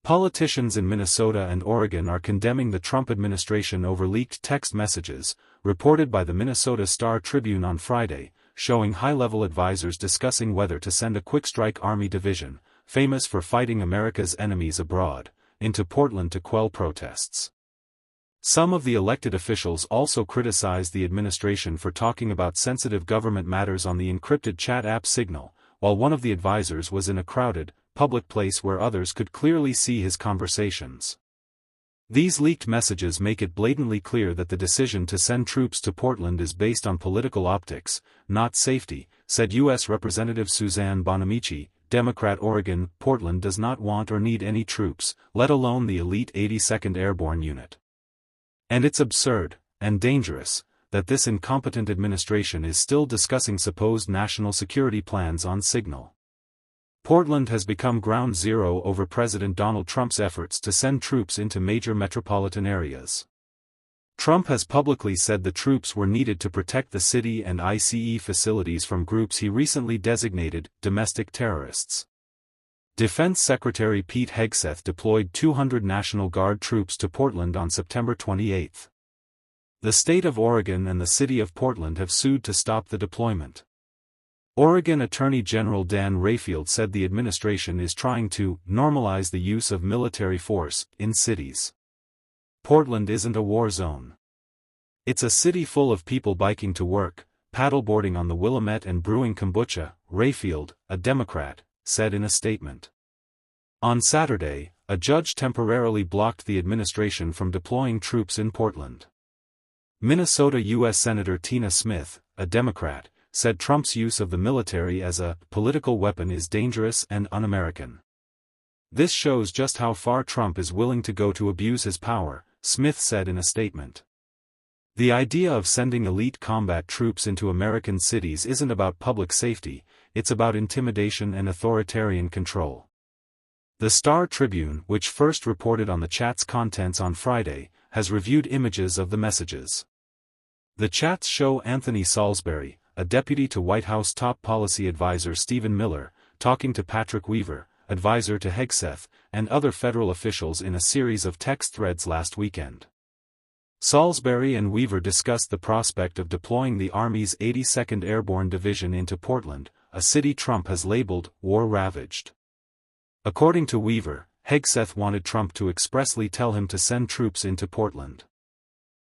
Politicians in Minnesota and Oregon are condemning the Trump administration over leaked text messages, reported by the Minnesota Star-Tribune on Friday, showing high-level advisors discussing whether to send a quick-strike Army division, famous for fighting America's enemies abroad, into Portland to quell protests. Some of the elected officials also criticized the administration for talking about sensitive government matters on the encrypted chat app Signal, while one of the advisors was in a crowded, public place where others could clearly see his conversations. These leaked messages make it blatantly clear that the decision to send troops to Portland is based on political optics, not safety, said U.S. Representative Suzanne Bonamici, Democrat. Oregon. Portland does not want or need any troops, let alone the elite 82nd Airborne Unit. And it's absurd, and dangerous, that this incompetent administration is still discussing supposed national security plans on Signal. Portland has become ground zero over President Donald Trump's efforts to send troops into major metropolitan areas. Trump has publicly said the troops were needed to protect the city and ICE facilities from groups he recently designated domestic terrorists. Defense Secretary Pete Hegseth deployed 200 National Guard troops to Portland on September 28. The state of Oregon and the city of Portland have sued to stop the deployment. Oregon Attorney General Dan Rayfield said the administration is trying to normalize the use of military force in cities. Portland isn't a war zone. It's a city full of people biking to work, paddleboarding on the Willamette and brewing kombucha, Rayfield, a Democrat, said in a statement. On Saturday, a judge temporarily blocked the administration from deploying troops in Portland. Minnesota U.S. Senator Tina Smith, a Democrat, said Trump's use of the military as a political weapon is dangerous and un-American. This shows just how far Trump is willing to go to abuse his power, Smith said in a statement. The idea of sending elite combat troops into American cities isn't about public safety, it's about intimidation and authoritarian control. The Star-Tribune, which first reported on the chat's contents on Friday, has reviewed images of the messages. The chats show Anthony Salisbury, a deputy to White House top policy advisor Stephen Miller, talking to Patrick Weaver, advisor to Hegseth, and other federal officials in a series of text threads last weekend. Salisbury and Weaver discussed the prospect of deploying the Army's 82nd Airborne Division into Portland, a city Trump has labeled war-ravaged. According to Weaver, Hegseth wanted Trump to expressly tell him to send troops into Portland.